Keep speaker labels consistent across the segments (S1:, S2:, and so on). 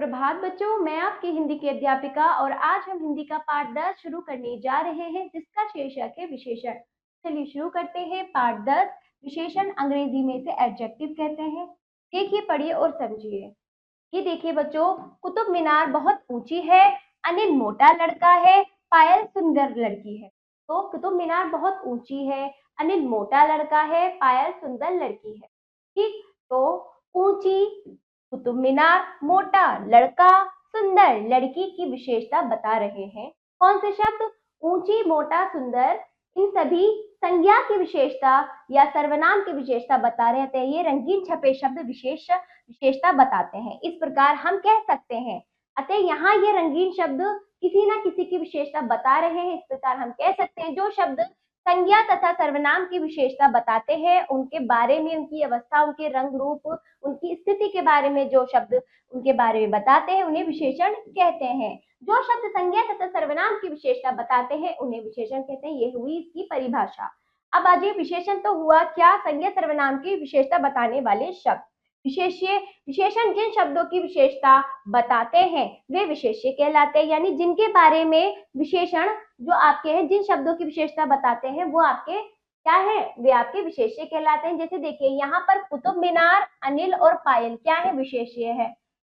S1: प्रभात बच्चों, मैं आपकी हिंदी की अध्यापिका और आज हम हिंदी का पाठ 10 शुरू करने जा रहे हैं जिसका शीर्षक है विशेषण। चलिए शुरू करते हैं। पाठ 10 विशेषण अंग्रेजी में इसे एडजेक्टिव कहते हैं। देखिए, पढ़िए और समझिए। ये देखिए बच्चों, कुतुब मीनार बहुत ऊंची है, अनिल मोटा लड़का है, पायल सुंदर लड़की है। तो कुतुब मीनार बहुत ऊंची है, अनिल मोटा लड़का है, पायल सुंदर लड़की है। ठीक, तो ऊंची, कुतुब मीनार, मोटा लड़का, सुंदर लड़की की विशेषता बता रहे हैं। कौन से शब्द? ऊंची, मोटा, सुंदर, इन सभी संज्ञा की विशेषता या सर्वनाम की विशेषता बता रहे थे। ये रंगीन छपे शब्द विशेषता बताते हैं। इस प्रकार हम कह सकते हैं, अतः यहाँ ये रंगीन शब्द किसी न किसी की विशेषता बता रहे हैं। इस प्रकार हम कह सकते हैं जो शब्द संज्ञा तथा सर्वनाम की विशेषता बताते हैं, उनके बारे में, उनकी अवस्था, उनके रंग रूप, उनकी स्थिति के बारे में जो शब्द उनके बारे में बताते हैं उन्हें विशेषण कहते हैं। जो शब्द संज्ञा तथा सर्वनाम की विशेषता बताते हैं उन्हें विशेषण कहते हैं। ये हुई इसकी परिभाषा। अब आज ये विशेषण तो हुआ क्या? संज्ञा सर्वनाम की विशेषता बताने वाले शब्द। विशेषण जिन शब्दों की विशेषता बताते हैं वे विशेष्य कहलाते हैं, यानी जिनके बारे में विशेषण जो आपके हैं, जिन शब्दों की विशेषता बताते हैं वो आपके क्या है? वे आपके विशेष्य कहलाते हैं। जैसे देखिए यहाँ पर कुतुब मीनार, अनिल और पायल क्या है? विशेष्य है।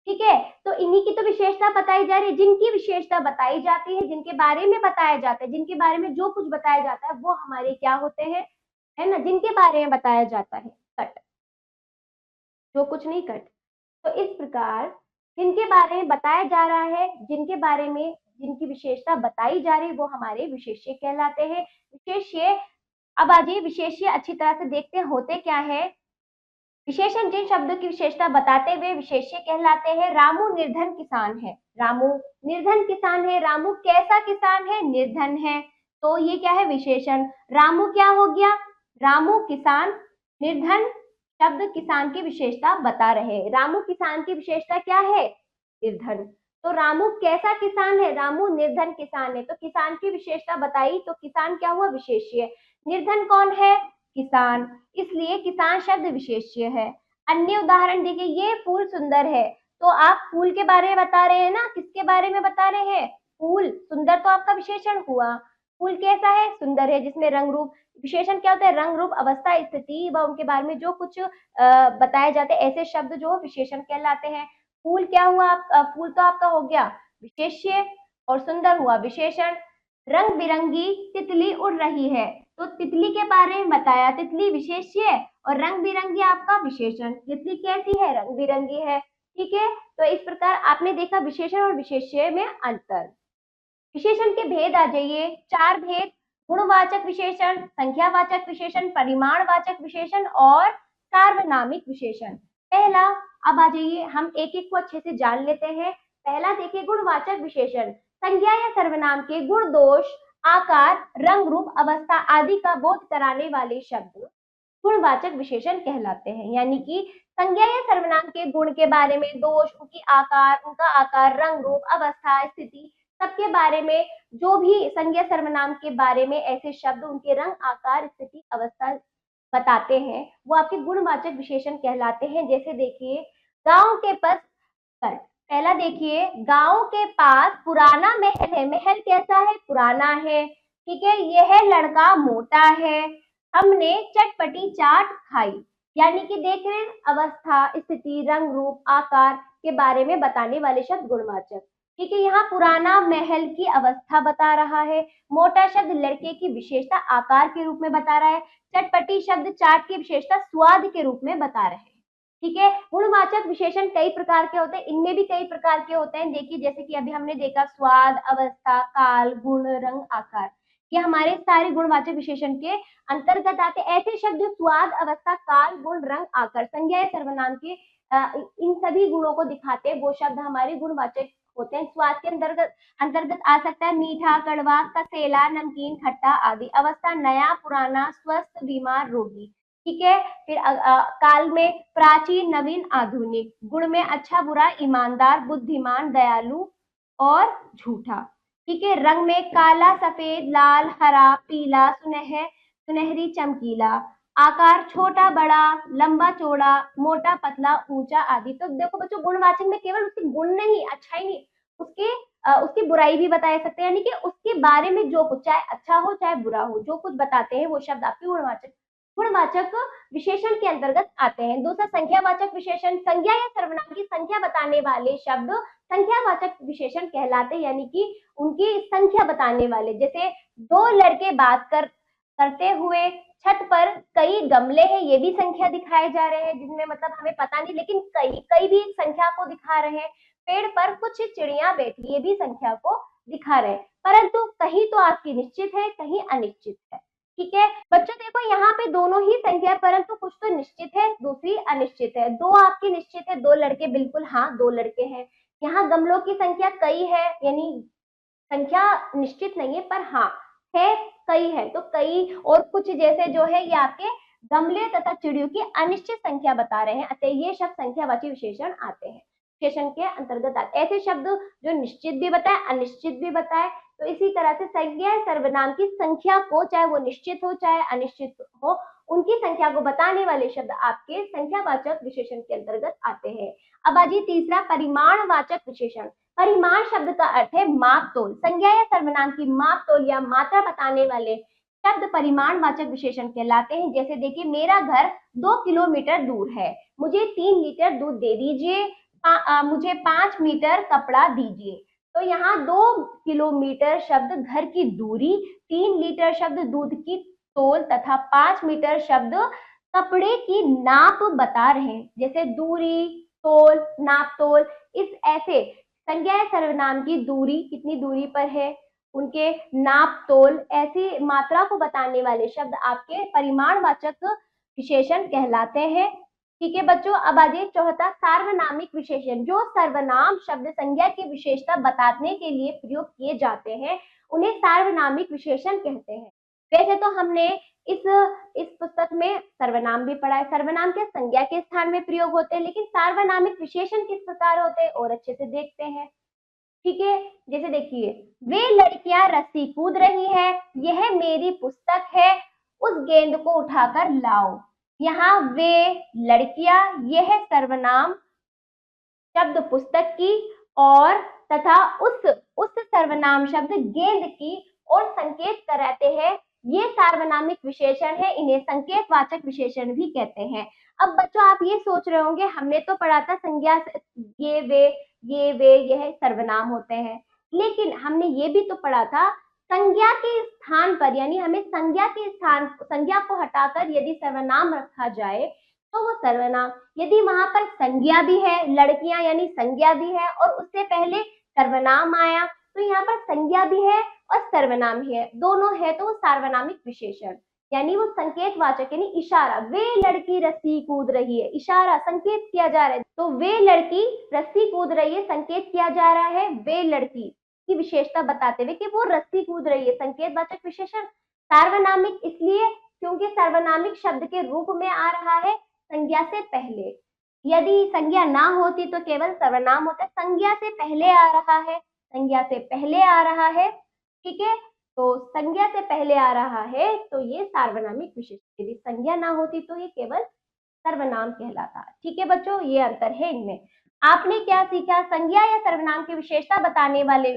S1: ठीक है, तो इन्हीं की तो विशेषता बताई जा रही है। जिनकी विशेषता बताई जाती है, जिनके बारे में बताया जाता है, जिनके बारे में जो कुछ बताया जाता है वो हमारे क्या होते हैं, है ना, जिनके बारे में बताया जाता है। कट, जो कुछ नहीं कट। तो इस प्रकार जिनके बारे में बताया जा रहा है, जिनके बारे में जिनकी विशेषता बताई जा रही है वो हमारे विशेष्य कहलाते हैं। विशेष्य, अब आ जाइए विशेष्य अच्छी तरह से देखते हैं होते क्या है। विशेषण जिन शब्दों की विशेषता बताते हुए विशेष्य कहलाते हैं। रामू निर्धन किसान है। रामू निर्धन किसान है। रामू कैसा किसान है? निर्धन है। तो ये क्या है? विशेषण। रामू क्या हो गया? रामू किसान, निर्धन शब्द किसान की विशेषता बता रहे हैं। रामू किसान की विशेषता क्या है? निर्धन। तो रामू कैसा किसान है? रामू निर्धन किसान है। तो किसान की विशेषता बताई तो किसान क्या हुआ? विशेष्य। निर्धन कौन है? किसान, इसलिए किसान शब्द विशेष्य है। अन्य उदाहरण देखिए, ये फूल सुंदर है। तो आप फूल के बारे में बता रहे हैं ना, किसके बारे में बता रहे हैं? फूल सुंदर तो आपका विशेषण हुआ। फूल कैसा है? सुंदर है, जिसमें रंग रूप, विशेषण क्या होता है? रंग रूप, अवस्था, स्थिति व उनके बारे में जो कुछ बताए जाते हैं ऐसे शब्द जो विशेषण कहलाते हैं। फूल क्या हुआ? फूल तो आपका हो गया विशेष्य और सुंदर हुआ विशेषण। रंग बिरंगी तितली उड़ रही है। तो तितली के बारे में बताया, तितली विशेष्य और रंग बिरंगी आपका विशेषण। तितली कैसी है? रंग बिरंगी है। ठीक है, तो इस प्रकार आपने देखा विशेषण और विशेष्य में अंतर। विशेषण के भेद आ जाइए, 4 भेद: गुणवाचक विशेषण, संख्यावाचक विशेषण, परिमाणवाचक विशेषण और सार्वनामिक विशेषण। पहला, अब आ जाइए हम एक एक को अच्छे से जान लेते हैं। पहला देखिए गुणवाचक विशेषण, संज्ञा या सर्वनाम के गुण, दोष, आकार, रंग रूप, अवस्था आदि का बोध कराने वाले शब्द गुणवाचक विशेषण कहलाते हैं। यानी कि संज्ञा या सर्वनाम के गुण के बारे में, दोष, उनका आकार, रंग रूप, अवस्था, स्थिति, सबके बारे में, जो भी संज्ञा सर्वनाम के बारे में ऐसे शब्द उनके रंग, आकार, स्थिति, अवस्था बताते हैं वो आपके गुणवाचक विशेषण कहलाते हैं। जैसे देखिए, गांव के पास, पहला देखिए, गांव के पास पुराना महल है। महल कैसा है? पुराना है। ठीक है, यह लड़का मोटा है। हमने चटपटी चाट खाई। यानी कि देख रहे हैं, अवस्था, स्थिति, रंग रूप, आकार के बारे में बताने वाले शब्द गुणवाचक। ठीक है, यहाँ पुराना महल की अवस्था बता रहा है। मोटा शब्द लड़के की विशेषता आकार के रूप में बता रहा है। चटपटी शब्द चाट की विशेषता स्वाद के रूप में बता रहे हैं। ठीक है, गुणवाचक विशेषण कई प्रकार के होते हैं, इनमें भी कई प्रकार के होते हैं। देखिए, जैसे कि अभी हमने देखा स्वाद, अवस्था, काल, गुण, रंग, आकार, ये हमारे सारे गुणवाचक विशेषण के अंतर्गत आते। ऐसे शब्द जो स्वाद, अवस्था, काल, गुण, रंग, आकार, संज्ञा या सर्वनाम के इन सभी गुणों को दिखाते हैं वो शब्द हमारे गुणवाचक होते हैं। स्वाद के अंतर्गत आ सकता है मीठा, कड़वा, कसेला, नमकीन, खट्टा आदि। अवस्था नया, पुराना, स्वस्थ, बीमार, रोगी। ठीक है, फिर काल में प्राचीन, नवीन, आधुनिक। गुण में अच्छा, बुरा, ईमानदार, बुद्धिमान, दयालु और झूठा। ठीक है, रंग में काला, सफेद, लाल, हरा, पीला, सुनहरी, चमकीला। आकार छोटा बड़ा, लंबा चौड़ा, मोटा पतला, ऊंचा आदि। तो देखो बच्चों, गुणवाचक में केवल उसके गुण नहीं, अच्छाई नहीं, उसके उसकी बुराई भी बता सकते हैं, यानी कि उसके बारे में जो कुछ, चाहे अच्छा हो चाहे बुरा हो, जो कुछ बताते हैं वो शब्द आपके गुणवाचक विशेषण के अंतर्गत आते हैं। दूसरा संख्यावाचक विशेषण, संज्ञा या सर्वनाम की संख्या बताने वाले शब्द संख्यावाचक विशेषण कहलाते, यानी कि उनकी संख्या बताने वाले। जैसे दो लड़के बात करते हुए, छत पर कई गमले हैं, ये भी संख्या दिखाए जा रहे हैं, जिनमें मतलब हमें पता नहीं, लेकिन कई कई भी संख्या को दिखा रहे हैं। पेड़ पर कुछ चिड़िया बैठी, ये भी संख्या को दिखा रहे हैं, परंतु कहीं तो आपकी निश्चित है, कहीं अनिश्चित है। ठीक है बच्चों, देखो यहाँ पे दोनों ही संख्या, परंतु कुछ तो निश्चित है, दूसरी अनिश्चित है। दो आपकी निश्चित है, दो लड़के, बिल्कुल हाँ, दो लड़के हैं। यहाँ गमलों की संख्या कई है, यानी संख्या निश्चित नहीं है, पर हाँ है, कई है, तो कई और कुछ जैसे जो है, ये आपके गमले तथा चिड़ियों की अनिश्चित संख्या बता रहे हैं, अतः ये शब्द संख्यावाची विशेषण आते हैं, विशेषण के अंतर्गत आते हैं। ऐसे शब्द जो निश्चित भी बताए, अनिश्चित भी बताए। तो इसी तरह से संज्ञा सर्वनाम की संख्या को, चाहे वो निश्चित हो चाहे अनिश्चित हो, उनकी संख्या को बताने वाले शब्द आपके संख्यावाचक विशेषण के अंतर्गत आते हैं। अब आइए तीसरा, परिमाणवाचक विशेषण। परिमाण शब्द का अर्थ है माप तोल। संज्ञा या सर्वनाम की माप तोल या मात्रा बताने वाले शब्द परिमाणवाचक विशेषण कहलाते हैं। जैसे देखिए, मेरा घर 2 किलोमीटर दूर है, मुझे 3 लीटर दूध दे दीजिए, मुझे 5 मीटर कपड़ा दीजिए। तो यहाँ 2 किलोमीटर शब्द घर की दूरी, 3 लीटर शब्द दूध की तोल तथा 5 मीटर शब्द कपड़े की नाप बता रहे हैं। जैसे दूरी, तोल, नाप तोल, इस ऐसे संज्ञा या सर्वनाम की दूरी, कितनी दूरी पर है, उनके नाप तोल, ऐसी मात्रा को बताने वाले शब्द आपके परिमाणवाचक विशेषण कहलाते हैं। ठीक है बच्चों, अब आ जाइए चौथा, सार्वनामिक विशेषण। जो सर्वनाम शब्द संज्ञा की विशेषता बताने के लिए प्रयोग किए जाते हैं, उन्हें सार्वनामिक विशेषण कहते हैं। वैसे तो हमने इस पुस्तक में सर्वनाम भी पढ़ा है, सर्वनाम के संज्ञा के स्थान में प्रयोग होते हैं, लेकिन सार्वनामिक विशेषण किस प्रकार होते हैं और अच्छे से देखते हैं। ठीक है, जैसे देखिए, वे लड़कियां रस्सी कूद रही है, यह मेरी पुस्तक है, उस गेंद को उठाकर लाओ। यहाँ वे लड़कियां, यह सर्वनाम शब्द पुस्तक की, और तथा उस सर्वनाम शब्द गेंद की और संकेत कराते हैं, ये सार्वनामिक विशेषण है, इन्हें संकेतवाचक विशेषण भी कहते हैं। अब बच्चों, आप ये सोच रहे होंगे, हमने तो पढ़ा था संज्ञा से ये वे यह सर्वनाम होते हैं, लेकिन हमने ये भी तो पढ़ा था संज्ञा के स्थान पर, यानी हमें संज्ञा को हटाकर यदि सर्वनाम रखा जाए तो वो सर्वनाम, यदि वहां पर संज्ञा भी है, लड़कियां यानी संज्ञा भी है, और उससे पहले सर्वनाम आया, तो यहाँ पर संज्ञा भी है और सर्वनाम भी है, दोनों है, तो वो सार्वनामिक विशेषण, यानी वो संकेतवाचक, यानी इशारा। वे लड़की रस्सी कूद रही है, इशारा, संकेत किया जा रहा है, तो वे लड़की रस्सी कूद रही है, संकेत किया जा रहा है वे लड़की की विशेषता बताते हुए कि वो रस्सी कूद रही है, संकेतवाचक विशेषण। सार्वनामिक इसलिए क्योंकि सार्वनामिक शब्द के रूप में आ रहा है संज्ञा से पहले। यदि संज्ञा ना होती तो केवल सर्वनाम होता, संज्ञा से पहले आ रहा है, संज्ञा से पहले आ रहा है। ठीक है, तो संज्ञा से पहले आ रहा है तो ये सार्वनामिक विशेषण, यदि संज्ञा ना होती तो ये केवल सर्वनाम कहलाता। ठीक है बच्चों, ये अंतर है इनमें। आपने क्या सीखा, संज्ञा या सर्वनाम की विशेषता बताने वाले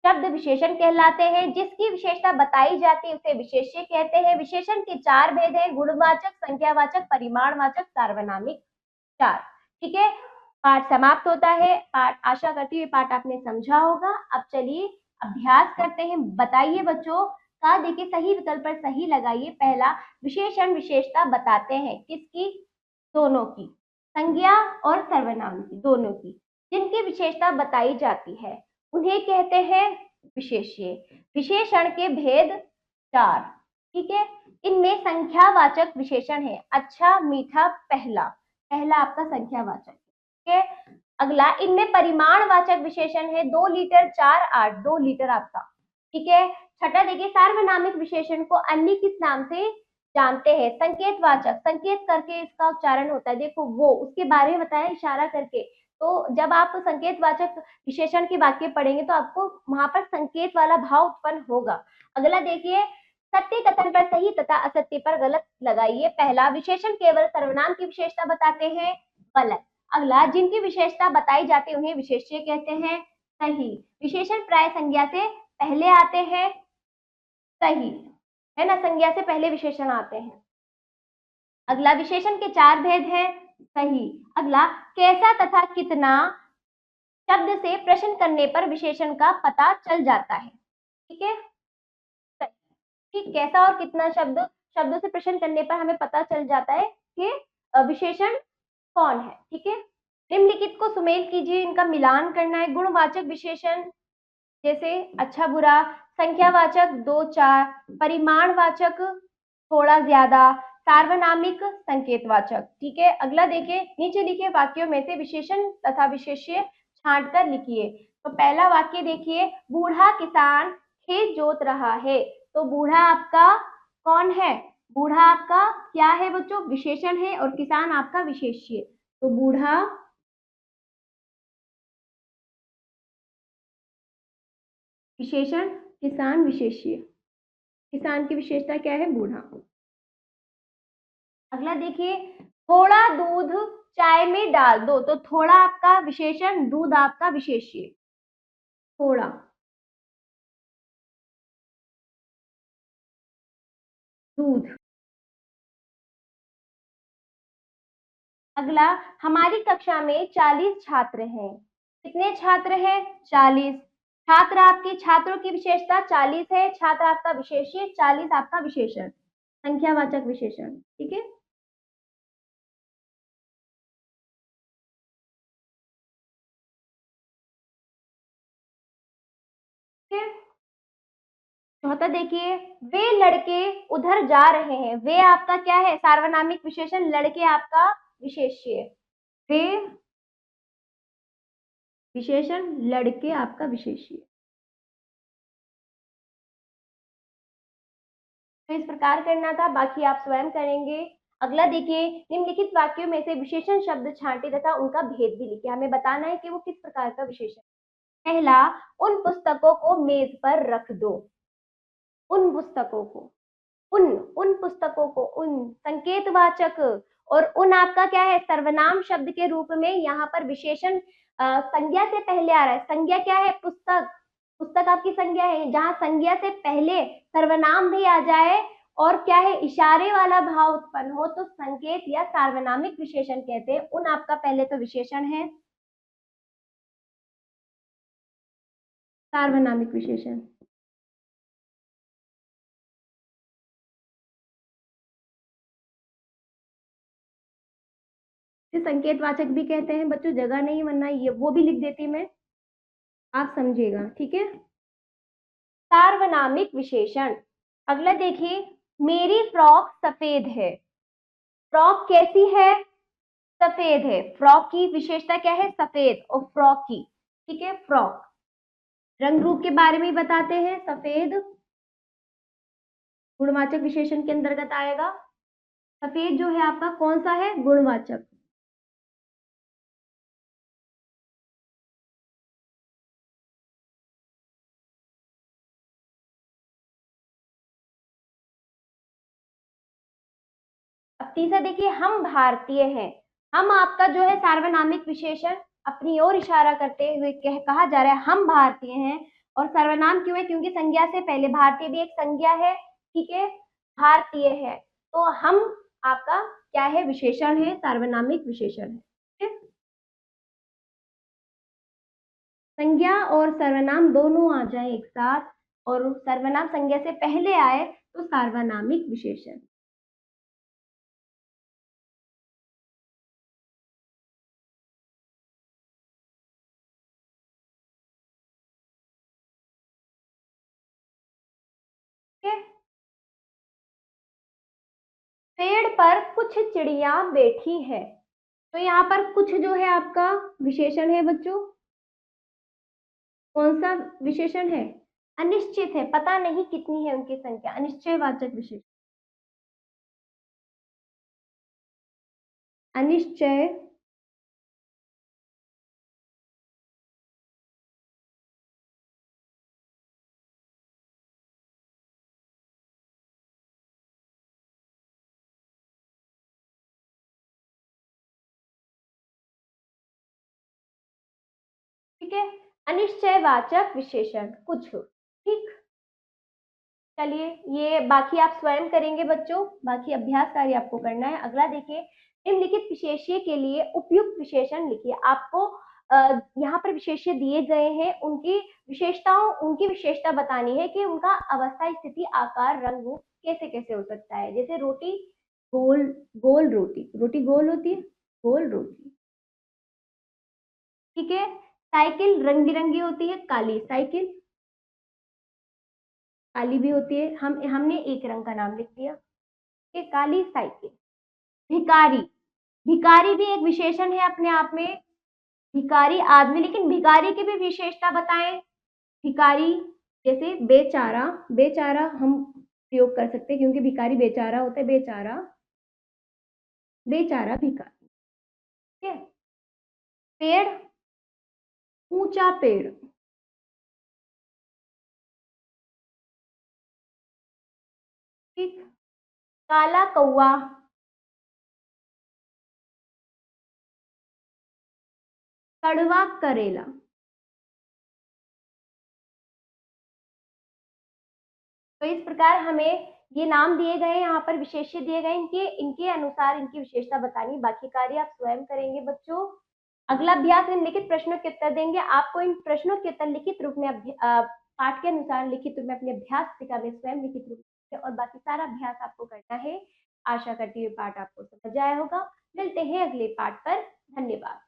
S1: शब्द विशेषण कहलाते हैं, जिसकी विशेषता बताई जाती है उसे विशेष्य कहते हैं। विशेषण के 4 भेद है, गुणवाचक, संख्यावाचक, परिमाणवाचक, सार्वनामिक, 4। ठीक है, पाठ समाप्त होता है। पाठ, आशा करती हूँ पाठ आपने समझा होगा। अब चलिए अभ्यास करते हैं। बताइए बच्चों का, देखिए सही विकल्प पर सही लगाइए। पहला, विशेषण विशेषता बताते हैं, किसकी, दोनों की, संज्ञा और सर्वनाम की, दोनों की, जिनकी विशेषता बताई जाती है उन्हें कहते हैं विशेष्य। विशेषण के भेद 4। ठीक है, इनमें संख्यावाचक विशेषण है, अच्छा, मीठा, पहला, पहला आपका संख्यावाचक। ठीक है, अगला, इनमें परिमाणवाचक विशेषण है, 2 लीटर, 4, 8, 2 लीटर आपका। ठीक है, छठा देखिए, सार्वनामिक विशेषण को अन्य किस नाम से जानते हैं, संकेतवाचक, संकेत करके इसका उच्चारण होता है, देखो वो उसके बारे में बताया इशारा करके। तो जब आप संकेतवाचक विशेषण के वाक्य पढ़ेंगे तो आपको वहां पर संकेत वाला भाव उत्पन्न होगा। अगला देखिए, सत्य कथन पर सही तथा असत्य पर गलत लगाइए। पहला, विशेषण केवल सर्वनाम की विशेषता बताते हैं, गलत। अगला, जिनकी विशेषता बताई जाती है उन्हें विशेष्य कहते हैं, सही। विशेषण प्राय संज्ञा से पहले आते हैं, सही है ना, संज्ञा से पहले विशेषण आते हैं। अगला, विशेषण के चार भेद हैं, सही। अगला, कैसा तथा कितना शब्द से प्रश्न करने पर विशेषण का पता चल जाता है, ठीक है, कि कैसा और कितना शब्दों से प्रश्न करने पर हमें पता चल जाता है कि विशेषण कौन है, ठीक है। निम्नलिखित को सुमेल कीजिए, इनका मिलान करना है। गुणवाचक विशेषण जैसे अच्छा बुरा, संख्यावाचक दो चार, परिमाणवाचक थोड़ा ज्यादा, सार्वनामिक संकेतवाचक, ठीक है। अगला देखिए, नीचे लिखे वाक्यों में से विशेषण तथा विशेष्य छांटकर लिखिए। तो पहला वाक्य देखिए, बूढ़ा किसान खेत जोत रहा है। तो बूढ़ा आपका कौन है? बूढ़ा आपका क्या है बच्चों? विशेषण है, और किसान आपका विशेष्य। तो बूढ़ा विशेषण, किसान विशेष्य। किसान की विशेषता क्या है? बूढ़ा। अगला देखिए, थोड़ा दूध चाय में डाल दो। तो थोड़ा आपका विशेषण, दूध आपका विशेष्य। थोड़ा, दूध। अगला, हमारी कक्षा में 40 छात्र हैं। कितने छात्र हैं? 40। छात्र आपकी, छात्रों की विशेषता 40 है, छात्र आपका विशेष्य, 40 आपका विशेषण, संख्यावाचक विशेषण, ठीक है। चौथा देखिए, वे लड़के उधर जा रहे हैं। वे आपका क्या है? सार्वनामिक विशेषण, लड़के आपका विशेष्य। वे विशेषण, लड़के आपका विशेष्य। तो इस प्रकार करना था, बाकी आप स्वयं करेंगे। अगला देखिए, निम्नलिखित वाक्यों में से विशेषण शब्द छांटे तथा उनका भेद भी लिखे। हमें बताना है कि वो किस प्रकार का विशेषण। पहला, उन पुस्तकों को मेज पर रख दो। उन पुस्तकों को, उन उन पुस्तकों को, उन संकेतवाचक, और उन आपका क्या है? सर्वनाम शब्द के रूप में। यहाँ पर विशेषण संज्ञा से पहले आ रहा है। संज्ञा क्या है? पुस्तक। पुस्तक आपकी संज्ञा है। जहां संज्ञा से पहले सर्वनाम भी आ जाए और क्या है? इशारे वाला भाव उत्पन्न हो तो संकेत या सार्वनामिक विशेषण कहते हैं। उन आपका पहले तो विशेषण है, सार्वनामिक विशेषण। संकेतवाचक भी कहते हैं बच्चों, जगह नहीं, वरना ये वो भी लिख देती मैं, आप समझिएगा, ठीक है। सार्वनामिक विशेषण। अगला देखिए, मेरी फ्रॉक सफेद है। फ्रॉक कैसी है? सफेद है। फ्रॉक की विशेषता क्या है? सफेद। और फ्रॉक की, ठीक है, फ्रॉक रंग रूप के बारे में बताते हैं। सफेद गुणवाचक विशेषण के अंतर्गत आएगा। सफेद जो है आपका कौन सा है? गुणवाचक। अब तीसरा देखिए, हम भारतीय हैं। हम आपका जो है सार्वनामिक विशेषण, अपनी ओर इशारा करते हुए कहा जा रहा है हम भारतीय हैं। और सर्वनाम क्यों है? क्योंकि संज्ञा से पहले, भारतीय भी एक संज्ञा है, ठीक है, भारतीय है। तो हम आपका क्या है? विशेषण है, सार्वनामिक विशेषण है, ठीक है? संज्ञा और सर्वनाम दोनों आ जाए एक साथ, और सर्वनाम संज्ञा से पहले आए तो सार्वनामिक विशेषण। ठीक है, पेड़ पर कुछ चिड़िया बैठी है। तो यहाँ पर कुछ जो है आपका विशेषण है बच्चों। कौन सा विशेषण है? अनिश्चित है, पता नहीं कितनी है उनकी संख्या, अनिश्चयवाचक विशेषण। अनिश्चय ठीक है। अनिश्चयवाचक विशेषण कुछ, ठीक। चलिए, ये बाकी आप स्वयं करेंगे बच्चों, बाकी अभ्यास कार्य आपको करना है। अगला देखिए, निम्नलिखित विशेष्य के लिए उपयुक्त विशेषण लिखिए। आपको यहाँ पर विशेष्य दिए गए हैं, उनकी विशेषता बतानी है कि उनका अवस्था, स्थिति, आकार, रंग, रूप कैसे कैसे हो सकता है। जैसे रोटी गोल, गोल रोटी, रोटी गोल होती है, गोल रोटी, ठीक है। साइकिल रंग बिरंगी होती है, काली साइकिल, काली भी होती है, हमने एक रंग का नाम लिख दिया, ये काली साइकिल। भिकारी, भिकारी भी एक विशेषण है अपने आप में, भिकारी आदमी, लेकिन भिकारी की भी विशेषता बताएं। भिकारी जैसे बेचारा, बेचारा हम प्रयोग कर सकते हैं क्योंकि भिकारी बेचारा होता है, बेचारा, बेचारा भिकारी, ठीक है। पेड़, ऊंचा पेड़, ठीक। काला कौवा, कड़वा करेला। तो इस प्रकार हमें ये नाम दिए गए, यहाँ पर विशेष्य दिए गए, इनके इनके अनुसार इनकी विशेषता बतानी। बाकी कार्य आप स्वयं करेंगे बच्चों। अगला अभ्यास निम्नलिखित प्रश्नों के उत्तर देंगे। आपको इन प्रश्नों के उत्तर लिखित रूप में पाठ के अनुसार लिखित रूप में अपने अभ्यास पुस्तिका में स्वयं लिखित रूप में, और बाकी सारा अभ्यास आपको करना है। आशा करती हूँ पाठ आपको समझ आया होगा। मिलते हैं अगले पाठ पर। धन्यवाद।